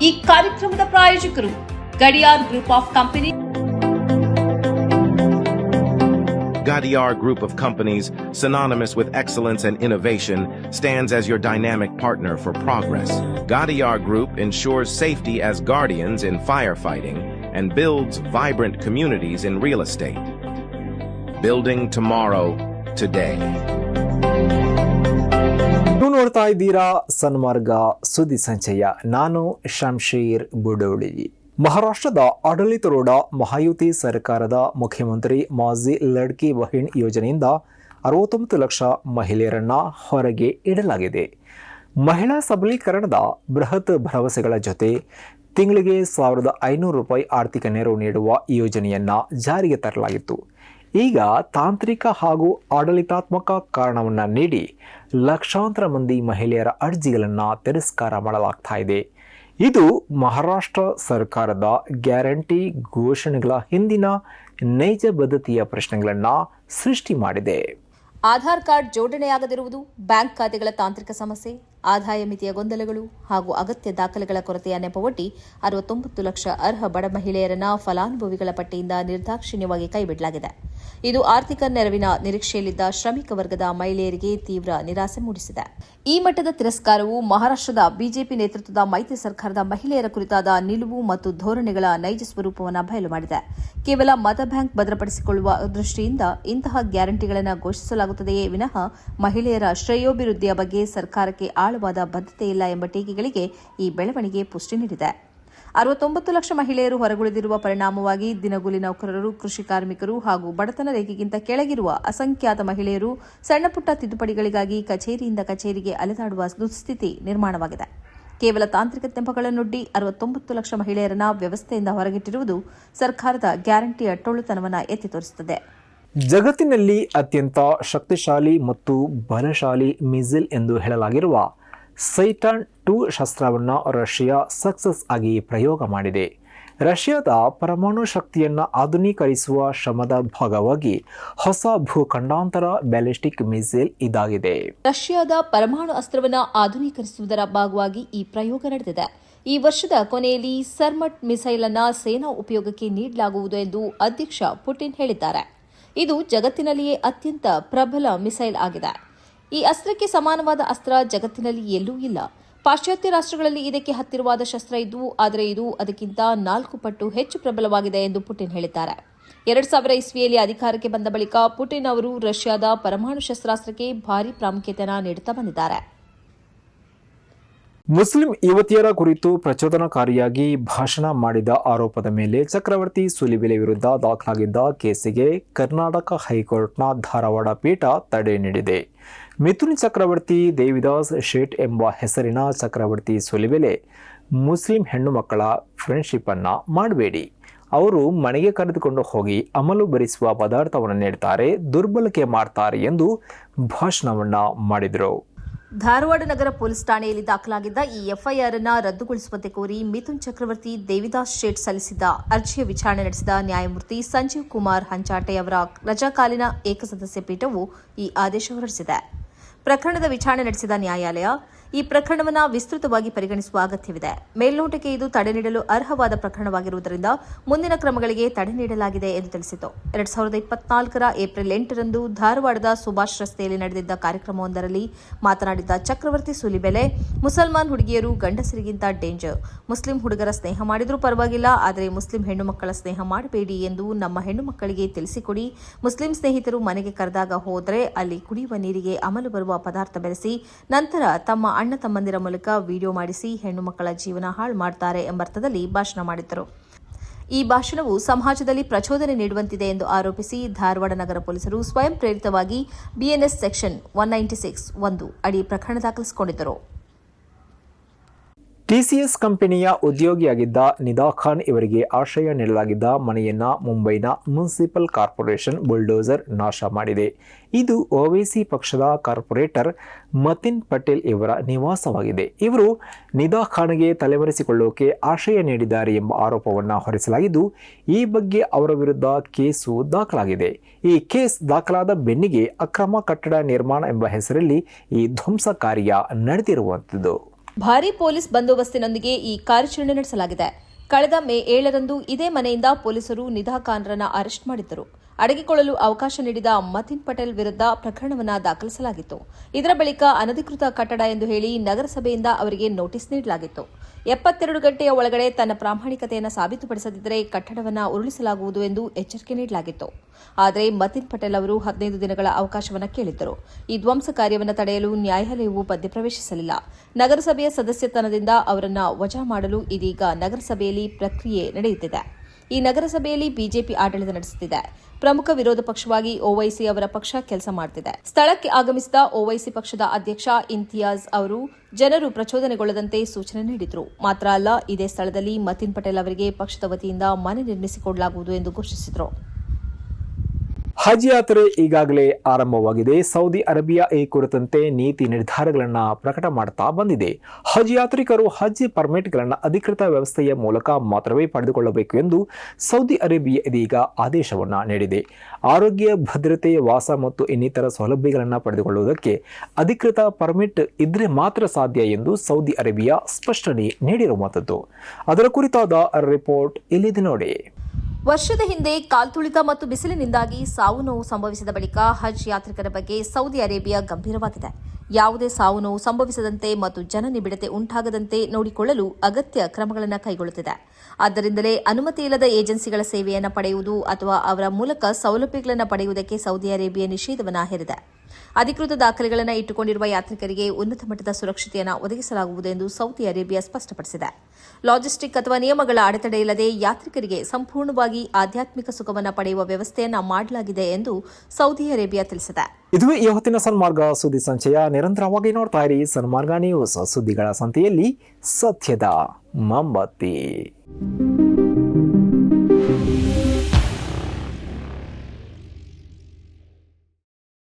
ಈ ಕಾರ್ಯಕ್ರಮದ ಪ್ರಾಯೋಜಕರು Gadiyar group of company. Gadiar Group of Companies, synonymous with excellence and innovation, stands as your dynamic partner for progress. Gadiar Group ensures safety as guardians in firefighting and builds vibrant communities in real estate. Building tomorrow, today. ನೀವು ನೋಡ್ತಾ ಇದ್ದೀರಾ ಸನ್ಮಾರ್ಗ ಸುದ್ದಿ ಸಂಚಯ. ನಾನು ಶಂಶೀರ್ ಬುಡೋಳಿ. ಮಹಾರಾಷ್ಟ್ರದ ಆಡಳಿತಾರೂಢ ಮಹಾಯುತಿ ಸರ್ಕಾರದ ಮುಖ್ಯಮಂತ್ರಿ ಮಾಜಿ ಲಡ್ಕಿ ಬಹಿಣ್ ಯೋಜನೆಯಿಂದ 69 ಲಕ್ಷ ಮಹಿಳೆಯರನ್ನ ಹೊರಗೆ ಇಡಲಾಗಿದೆ. ಮಹಿಳಾ ಸಬಲೀಕರಣದ ಬೃಹತ್ ಭರವಸೆಗಳ ಜೊತೆ ತಿಂಗಳಿಗೆ ₹1,500 ಆರ್ಥಿಕ ನೆರವು ನೀಡುವ ಯೋಜನೆಯನ್ನ ಜಾರಿಗೆ ತರಲಾಗಿತ್ತು. ಈಗ ತಾಂತ್ರಿಕ ಹಾಗೂ ಆಡಳಿತಾತ್ಮಕ ಕಾರಣವನ್ನು ನೀಡಿ ಲಕ್ಷಾಂತರ ಮಂದಿ ಮಹಿಳೆಯರ ಅರ್ಜಿಗಳನ್ನು ತಿರಸ್ಕಾರ ಮಾಡಲಾಗ್ತಾ ಇದೆ. ಇದು ಮಹಾರಾಷ್ಟ್ರ ಸರ್ಕಾರದ ಗ್ಯಾರಂಟಿ ಘೋಷಣೆಗಳ ಹಿಂದಿನ ನೈಜ ಬದ್ಧತೆಯ ಪ್ರಶ್ನೆಗಳನ್ನು ಸೃಷ್ಟಿ ಮಾಡಿದೆ. ಆಧಾರ್ ಕಾರ್ಡ್ ಜೋಡಣೆಯಾಗದಿರುವುದು, ಬ್ಯಾಂಕ್ ಖಾತೆಗಳ ತಾಂತ್ರಿಕ ಸಮಸ್ಯೆ, ಆದಾಯ ಮಿತಿಯ ಗೊಂದಲಗಳು ಹಾಗೂ ಅಗತ್ಯ ದಾಖಲೆಗಳ ಕೊರತೆಯ ನೆಪವೊಡ್ಡಿ 69 ಲಕ್ಷ ಅರ್ಹ ಬಡ ಮಹಿಳೆಯರನ್ನ ಫಲಾನುಭವಿಗಳ ಪಟ್ಟಿಯಿಂದ ನಿರ್ದಾಕ್ಷಿಣ್ಯವಾಗಿ ಕೈಬಿಡಲಾಗಿದೆ. ಇದು ಆರ್ಥಿಕ ನೆರವಿನ ನಿರೀಕ್ಷೆಯಲ್ಲಿದ್ದ ಶ್ರಮಿಕ ವರ್ಗದ ಮಹಿಳೆಯರಿಗೆ ತೀವ್ರ ನಿರಾಸೆ ಮೂಡಿಸಿದೆ. ಈ ಮಟ್ಟದ ತಿರಸ್ಕಾರವು ಮಹಾರಾಷ್ಟ್ರದ ಬಿಜೆಪಿ ನೇತೃತ್ವದ ಮೈತ್ರಿ ಸರ್ಕಾರದ ಮಹಿಳೆಯರ ಕುರಿತಾದ ನಿಲುವು ಮತ್ತು ಧೋರಣೆಗಳ ನೈಜ ಸ್ವರೂಪವನ್ನು ಬಯಲು ಮಾಡಿದೆ. ಕೇವಲ ಮತ ಬ್ಯಾಂಕ್ ಭದ್ರಪಡಿಸಿಕೊಳ್ಳುವ ದೃಷ್ಟಿಯಿಂದ ಇಂತಹ ಗ್ಯಾರಂಟಿಗಳನ್ನು ಘೋಷಿಸಲಾಗುತ್ತದೆಯೇ ವಿನಃ ಮಹಿಳೆಯರ ಶ್ರೇಯೋಭಿವೃದ್ಧಿಯ ಬಗ್ಗೆ ಸರ್ಕಾರಕ್ಕೆ ಆಳವಾದ ಬದ್ಧತೆ ಇಲ್ಲ ಎಂಬ ಟೀಕೆಗಳಿಗೆ ಈ ಬೆಳವಣಿಗೆ ಪುಷ್ಟಿ ನೀಡಿದೆ. 69 ಲಕ್ಷ ಮಹಿಳೆಯರು ಹೊರಗುಳಿದಿರುವ ಪರಿಣಾಮವಾಗಿ ದಿನಗೂಲಿ ನೌಕರರು, ಕೃಷಿ ಕಾರ್ಮಿಕರು ಹಾಗೂ ಬಡತನ ರೇಖೆಗಿಂತ ಕೆಳಗಿರುವ ಅಸಂಖ್ಯಾತ ಮಹಿಳೆಯರು ಸಣ್ಣಪುಟ್ಟ ತಿದ್ದುಪಡಿಗಳಿಗಾಗಿ ಕಚೇರಿಯಿಂದ ಕಚೇರಿಗೆ ಅಲೆದಾಡುವ ದುಸ್ಥಿತಿ ನಿರ್ಮಾಣವಾಗಿದೆ. ಕೇವಲ ತಾಂತ್ರಿಕ ನೆಪಗಳನ್ನೊಡ್ಡಿ 69 ಲಕ್ಷ ಮಹಿಳೆಯರನ್ನ ವ್ಯವಸ್ಥೆಯಿಂದ ಹೊರಗಿಟ್ಟಿರುವುದು ಸರ್ಕಾರದ ಗ್ಯಾರಂಟಿಯ ಟೊಳ್ಳುತನವನ್ನು ಎತ್ತಿ ತೋರಿಸುತ್ತದೆ. ಜಗತ್ತಿನಲ್ಲಿ ಅತ್ಯಂತ ಶಕ್ತಿಶಾಲಿ ಮತ್ತು ಬಲಶಾಲಿ ಮಿಸೈಲ್ ಎಂದು ಹೇಳಲಾಗಿರುವ ಸೈಟಾನ್ 2 ಶಸ್ತ್ರವನ್ನು ರಷ್ಯಾ ಸಕ್ಸಸ್ ಆಗಿ ಪ್ರಯೋಗ ಮಾಡಿದೆ. ರಷ್ಯಾದ ಪರಮಾಣು ಶಕ್ತಿಯನ್ನು ಆಧುನೀಕರಿಸುವ ಶ್ರಮದ ಭಾಗವಾಗಿ ಹೊಸ ಭೂಖಂಡಾಂತರ ಬ್ಯಾಲಿಸ್ಟಿಕ್ ಮಿಸೈಲ್ ಇದಾಗಿದೆ. ರಷ್ಯಾದ ಪರಮಾಣು ಅಸ್ತ್ರವನ್ನು ಆಧುನೀಕರಿಸುವುದರ ಭಾಗವಾಗಿ ಈ ಪ್ರಯೋಗ ನಡೆದಿದೆ. ಈ ವರ್ಷದ ಕೊನೆಯಲ್ಲಿ ಸರ್ಮಟ್ ಮಿಸೈಲ್ ಅನ್ನು ಸೇನಾ ಉಪಯೋಗಕ್ಕೆ ನೀಡಲಾಗುವುದು ಎಂದು ಅಧ್ಯಕ್ಷ ಪುಟಿನ್ ಹೇಳಿದ್ದಾರೆ. ಇದು ಜಗತ್ತಿನಲ್ಲಿಯೇ ಅತ್ಯಂತ ಪ್ರಬಲ ಮಿಸೈಲ್ ಆಗಿದೆ. ಈ ಅಸ್ತ್ರಕ್ಕೆ ಸಮಾನವಾದ ಅಸ್ತ್ರ ಜಗತ್ತಿನಲ್ಲಿ ಎಲ್ಲೂ ಇಲ್ಲ. ಪಾಶ್ಚಾತ್ಯ ರಾಷ್ಟ್ರಗಳಲ್ಲಿ ಇದಕ್ಕೆ ಹತ್ತಿರವಾದ ಶಸ್ತ್ರ ಇದ್ದು, ಆದರೆ ಇದು ಅದಕ್ಕಿಂತ 4 ಪಟ್ಟು ಹೆಚ್ಚು ಪ್ರಬಲವಾಗಿದೆ ಎಂದು ಪುಟಿನ್ ಹೇಳಿದ್ದಾರೆ. 2000 ಇಸ್ವಿಯಲ್ಲಿ ಅಧಿಕಾರಕ್ಕೆ ಬಂದ ಬಳಿಕ ಪುಟಿನ್ ಅವರು ರಷ್ಯಾದ ಪರಮಾಣು ಶಸ್ತ್ರಾಸ್ತ್ರಕ್ಕೆ ಭಾರಿ ಪ್ರಾಮುಖ್ಯತೆಯನ್ನು ನೀಡುತ್ತಾ ಬಂದಿದ್ದಾರೆ. ಮುಸ್ಲಿಂ ಯುವತಿಯರ ಕುರಿತು ಪ್ರಚೋದನಕಾರಿಯಾಗಿ ಭಾಷಣ ಮಾಡಿದ ಆರೋಪದ ಮೇಲೆ ಚಕ್ರವರ್ತಿ ಸೂಲಿಬೆಲೆ ವಿರುದ್ಧ ದಾಖಲಾಗಿದ್ದ ಕೇಸಿಗೆ ಕರ್ನಾಟಕ ಹೈಕೋರ್ಟ್ನ ಧಾರವಾಡ ಪೀಠ ತಡೆ ನೀಡಿದೆ. ಮಿಥುನ್ ಚಕ್ರವರ್ತಿ ದೇವಿದಾಸ್ ಶೇಟ್ ಎಂಬ ಹೆಸರಿನ ಚಕ್ರವರ್ತಿ ಸೂಲಿಬೆಲೆ ಮುಸ್ಲಿಂ ಹೆಣ್ಣು ಮಕ್ಕಳ ಫ್ರೆಂಡ್ಶಿಪ್ ಅನ್ನ ಮಾಡಬೇಡಿ. ಅವರು ಮನೆಗೆ ಕರೆದುಕೊಂಡು ಹೋಗಿ ಅಮಲು ಭರಿಸುವ ಪದಾರ್ಥವನ್ನು ನೀಡುತ್ತಾರೆ, ದುರ್ಬಳಕೆ ಮಾಡ್ತಾರೆ ಎಂದು ಭಾಷಣವನ್ನ ಮಾಡಿದರು. ಧಾರವಾಡ ನಗರ ಪೊಲೀಸ್ ಠಾಣೆಯಲ್ಲಿ ದಾಖಲಾಗಿದ್ದ ಈ ಎಫ್ಐಆರ್ ಅನ್ನು ರದ್ದುಗೊಳಿಸುವಂತೆ ಕೋರಿ ಮಿಥುನ್ ಚಕ್ರವರ್ತಿ ದೇವಿದಾಸ್ ಶೇಟ್ ಸಲ್ಲಿಸಿದ್ದ ಅರ್ಜಿಯ ವಿಚಾರಣೆ ನಡೆಸಿದ ನ್ಯಾಯಮೂರ್ತಿ ಸಂಜೀವ್ ಕುಮಾರ್ ಹಂಚಾಟೆ ಅವರ ರಜಾಕಾಲೀನ ಏಕಸದಸ್ಯ ಪೀಠವು ಈ ಆದೇಶ ಹೊರಡಿಸಿದೆ. ಪ್ರಕರಣದ ವಿಚಾರಣೆ ನಡೆಸಿದ ನ್ಯಾಯಾಲಯ ಈ ಪ್ರಕರಣವನ್ನು ವಿಸ್ತೃತವಾಗಿ ಪರಿಗಣಿಸುವ ಅಗತ್ಯವಿದೆ. ಮೇಲ್ನೋಟಕ್ಕೆ ಇದು ತಡೆ ನೀಡಲು ಅರ್ಹವಾದ ಪ್ರಕರಣವಾಗಿರುವುದರಿಂದ ಮುಂದಿನ ಕ್ರಮಗಳಿಗೆ ತಡೆ ನೀಡಲಾಗಿದೆ ಎಂದು ತಿಳಿಸಿತು. 2024 ಏಪ್ರಿಲ್ 8ರಂದು ಧಾರವಾಡದ ಸುಭಾಷ್ ರಸ್ತೆಯಲ್ಲಿ ನಡೆದಿದ್ದ ಕಾರ್ಯಕ್ರಮವೊಂದರಲ್ಲಿ ಮಾತನಾಡಿದ್ದ ಚಕ್ರವರ್ತಿ ಸೂಲಿಬೆಲೆ, ಮುಸಲ್ಮಾನ್ ಹುಡುಗಿಯರು ಗಂಡಸರಿಗಿಂತ ಡೇಂಜರ್. ಮುಸ್ಲಿಂ ಹುಡುಗರ ಸ್ನೇಹ ಮಾಡಿದ್ರೂ ಪರವಾಗಿಲ್ಲ, ಆದರೆ ಮುಸ್ಲಿಂ ಹೆಣ್ಣು ಮಕ್ಕಳ ಸ್ನೇಹ ಮಾಡಬೇಡಿ ಎಂದು ನಮ್ಮ ಹೆಣ್ಣು ಮಕ್ಕಳಿಗೆ ತಿಳಿಸಿಕೊಡಿ. ಮುಸ್ಲಿಂ ಸ್ನೇಹಿತರು ಮನೆಗೆ ಕರೆದಾಗ ಹೋದರೆ ಅಲ್ಲಿ ಕುಡಿಯುವ ನೀರಿಗೆ ಅಮಲು ಬರುವ ಪದಾರ್ಥ ಬೆರೆಸಿ ನಂತರ ತಮ್ಮ ಅಣ್ಣ ತಮ್ಮಂದಿರ ಮೂಲಕ ವಿಡಿಯೋ ಮಾಡಿಸಿ ಹೆಣ್ಣು ಮಕ್ಕಳ ಜೀವನ ಹಾಳು ಮಾಡ್ತಾರೆ ಎಂಬರ್ಥದಲ್ಲಿ ಭಾಷಣ ಮಾಡಿದ್ದರು. ಈ ಭಾಷಣವು ಸಮಾಜದಲ್ಲಿ ಪ್ರಚೋದನೆ ನೀಡುವಂತಿದೆ ಎಂದು ಆರೋಪಿಸಿ ಧಾರವಾಡ ನಗರ ಪೊಲೀಸರು ಸ್ವಯಂ ಪ್ರೇರಿತವಾಗಿ ಬಿಎನ್ಎಸ್ ಸೆಕ್ಷನ್ 196(1) ಅಡಿ ಪ್ರಕರಣ ದಾಖಲಿಸಿಕೊಂಡಿದ್ದರು. ಟಿಸಿಎಸ್ ಕಂಪನಿಯ ಉದ್ಯೋಗಿಯಾಗಿದ್ದ ನಿದಾ ಖಾನ್ ಇವರಿಗೆ ಆಶ್ರಯ ನೀಡಲಾಗಿದ್ದ ಮನೆಯನ್ನ ಮುಂಬೈನ ಮುನ್ಸಿಪಲ್ ಕಾರ್ಪೊರೇಷನ್ ಬುಲ್ಡೋಸರ್ ನಾಶ ಮಾಡಿದೆ. ಇದು ಓವೈಸಿ ಪಕ್ಷದ ಕಾರ್ಪೊರೇಟರ್ ಮತಿನ್ ಪಟೇಲ್ ಇವರ ನಿವಾಸವಾಗಿದೆ. ಇವರು ನಿದಾ ಖಾನ್ಗೆ ತಲೆಮರೆಸಿಕೊಳ್ಳೋಕೆ ಆಶ್ರಯ ನೀಡಿದ್ದಾರೆ ಎಂಬ ಆರೋಪವನ್ನು ಹೊರಿಸಲಾಗಿದ್ದು, ಈ ಬಗ್ಗೆ ಅವರ ವಿರುದ್ಧ ಕೇಸು ದಾಖಲಾಗಿದೆ. ಈ ಕೇಸ್ ದಾಖಲಾದ ಬೆನ್ನಿಗೆ ಅಕ್ರಮ ಕಟ್ಟಡ ನಿರ್ಮಾಣ ಎಂಬ ಹೆಸರಲ್ಲಿ ಈ ಧ್ವಂಸ ಕಾರ್ಯ ನಡೆದಿರುವಂಥದ್ದು. ಭಾರೀ ಪೊಲೀಸ್ ಬಂದೋಬಸ್ತಿನೊಂದಿಗೆ ಈ ಕಾರ್ಯಾಚರಣೆ ನಡೆಸಲಾಗಿದೆ. ಕಳೆದ ಮೇ 7ರಂದು ಇದೇ ಮನೆಯಿಂದ ಪೊಲೀಸರು ನಿಧಾ ಖಾನ್ರನ್ನ ಅರೆಸ್ಟ್ ಮಾಡಿದ್ದರು. ಅಡಗಿಕೊಳ್ಳಲು ಅವಕಾಶ ನೀಡಿದ ಮತಿನ್ ಪಟೇಲ್ ವಿರುದ್ಧ ಪ್ರಕರಣವನ್ನು ದಾಖಲಿಸಲಾಗಿತ್ತು. ಇದರ ಬಳಿಕ ಅನಧಿಕೃತ ಕಟ್ಟಡ ಎಂದು ಹೇಳಿ ನಗರಸಭೆಯಿಂದ ಅವರಿಗೆ ನೋಟಿಸ್ ನೀಡಲಾಗಿತ್ತು. 72 ಗಂಟೆಯ ಒಳಗಡೆ ತನ್ನ ಪ್ರಾಮಾಣಿಕತೆಯನ್ನು ಸಾಬೀತುಪಡಿಸದಿದ್ದರೆ ಕಟ್ಟಡವನ್ನು ಉರುಳಿಸಲಾಗುವುದು ಎಂದು ಎಚ್ಚರಿಕೆ ನೀಡಲಾಗಿತ್ತು. ಆದರೆ ಮತಿನ್ ಪಟೇಲ್ ಅವರು 15 ದಿನಗಳ ಅವಕಾಶವನ್ನು ಕೇಳಿದ್ದರು. ಈ ಧ್ವಂಸ ಕಾರ್ಯವನ್ನು ತಡೆಯಲು ನ್ಯಾಯಾಲಯವು ಮಧ್ಯಪ್ರವೇಶಿಸಲಿಲ್ಲ. ನಗರಸಭೆಯ ಸದಸ್ಯತನದಿಂದ ಅವರನ್ನು ವಜಾ ಮಾಡಲು ಇದೀಗ ನಗರಸಭೆಯಲ್ಲಿ ಪ್ರಕ್ರಿಯೆ ನಡೆಯುತ್ತಿದೆ. ಈ ನಗರಸಭೆಯಲ್ಲಿ ಬಿಜೆಪಿ ಆಡಳಿತ ನಡೆಸುತ್ತಿದೆ. ಪ್ರಮುಖ ವಿರೋಧ ಪಕ್ಷವಾಗಿ ಓವೈಸಿ ಅವರ ಪಕ್ಷ ಕೆಲಸ ಮಾಡುತ್ತಿದೆ. ಸ್ಥಳಕ್ಕೆ ಆಗಮಿಸಿದ ಓವೈಸಿ ಪಕ್ಷದ ಅಧ್ಯಕ್ಷ ಇಂತಿಯಾಜ್ ಅವರು ಜನರು ಪ್ರಚೋದನೆಗೊಳ್ಳದಂತೆ ಸೂಚನೆ ನೀಡಿದರು. ಮಾತ್ರ ಅಲ್ಲ, ಇದೇ ಸ್ಥಳದಲ್ಲಿ ಮತಿನ್ ಪಟೇಲ್ ಅವರಿಗೆ ಪಕ್ಷದ ವತಿಯಿಂದ ಮನೆ ನಿರ್ಮಿಸಿಕೊಡಲಾಗುವುದು ಎಂದು ಘೋಷಿಸಿದರು. ಹಜ್ ಯಾತ್ರೆ ಈಗಾಗಲೇ ಆರಂಭವಾಗಿದೆ. ಸೌದಿ ಅರೇಬಿಯಾ ಈ ಕುರಿತಂತೆ ನೀತಿ ನಿರ್ಧಾರಗಳನ್ನು ಪ್ರಕಟ ಮಾಡುತ್ತಾ ಬಂದಿದೆ. ಹಜ್ ಯಾತ್ರಿಕರು ಹಜ್ ಪರ್ಮಿಟ್ಗಳನ್ನು ಅಧಿಕೃತ ವ್ಯವಸ್ಥೆಯ ಮೂಲಕ ಮಾತ್ರವೇ ಪಡೆದುಕೊಳ್ಳಬೇಕು ಎಂದು ಸೌದಿ ಅರೇಬಿಯಾ ಇದೀಗ ಆದೇಶವನ್ನು ನೀಡಿದೆ. ಆರೋಗ್ಯ, ಭದ್ರತೆ, ವಾಸ ಮತ್ತು ಇನ್ನಿತರ ಸೌಲಭ್ಯಗಳನ್ನು ಪಡೆದುಕೊಳ್ಳುವುದಕ್ಕೆ ಅಧಿಕೃತ ಪರ್ಮಿಟ್ ಇದ್ರೆ ಮಾತ್ರ ಸಾಧ್ಯ ಎಂದು ಸೌದಿ ಅರೇಬಿಯಾ ಸ್ಪಷ್ಟನೆ ನೀಡಿರುವಂಥದ್ದು. ಅದರ ಕುರಿತಾದ ರಿಪೋರ್ಟ್ ಇಲ್ಲಿದೆ ನೋಡಿ. ವರ್ಷದ ಹಿಂದೆ ಕಾಲ್ತುಳಿತ ಮತ್ತು ಬಿಸಿಲಿನಿಂದಾಗಿ ಸಾವು ನೋವು ಸಂಭವಿಸಿದ ಬಳಿಕ ಹಜ್ ಯಾತ್ರಿಕರ ಬಗ್ಗೆ ಸೌದಿ ಅರೇಬಿಯಾ ಗಂಭೀರವಾಗಿದೆ. ಯಾವುದೇ ಸಾವು ನೋವು ಸಂಭವಿಸದಂತೆ ಮತ್ತು ಜನನಿಬಿಡತೆ ಉಂಟಾಗದಂತೆ ನೋಡಿಕೊಳ್ಳಲು ಅಗತ್ಯ ಕ್ರಮಗಳನ್ನು ಕೈಗೊಳ್ಳುತ್ತಿದೆ. ಆದ್ದರಿಂದಲೇ ಅನುಮತಿಯಿಲ್ಲದ ಏಜೆನ್ಸಿಗಳ ಸೇವೆಯನ್ನು ಪಡೆಯುವುದು ಅಥವಾ ಅವರ ಮೂಲಕ ಸೌಲಭ್ಯಗಳನ್ನು ಪಡೆಯುವುದಕ್ಕೆ ಸೌದಿ ಅರೇಬಿಯಾ ನಿಷೇಧವನ್ನು ಹೇರಿದೆ. ಅಧಿಕೃತ ದಾಖಲೆಗಳನ್ನು ಇಟ್ಟುಕೊಂಡಿರುವ ಯಾತ್ರಿಕರಿಗೆ ಉನ್ನತ ಮಟ್ಟದ ಸುರಕ್ಷತೆಯನ್ನು ಒದಗಿಸಲಾಗುವುದು ಎಂದು ಸೌದಿ ಅರೇಬಿಯಾ ಸ್ಪಷ್ಟಪಡಿಸಿದೆ. ಲಾಜಿಸ್ಟಿಕ್ ಅಥವಾ ನಿಯಮಗಳ ಅಡೆತಡೆ ಇಲ್ಲದೆ ಯಾತ್ರಿಕರಿಗೆ ಸಂಪೂರ್ಣವಾಗಿ ಆಧ್ಯಾತ್ಮಿಕ ಸುಖವನ್ನು ಪಡೆಯುವ ವ್ಯವಸ್ಥೆಯನ್ನು ಮಾಡಲಾಗಿದೆ ಎಂದು ಸೌದಿ ಅರೇಬಿಯಾ ತಿಳಿಸಿದೆ. ಇದುವೇ ಈ ಹೊತ್ತಿನ ಸನ್ಮಾರ್ಗ ಸುದ್ದಿ ಸಂಚಯ. ನಿರಂತರವಾಗಿ ನೋಡ್ತಾ ಇರಿ ಸನ್ಮಾರ್ಗ ನ್ಯೂಸ್. ಸುದ್ದಿಗಳ ಸಂತೆಯಲ್ಲಿ ಸತ್ಯದ ಮೊಂಬತ್ತಿ.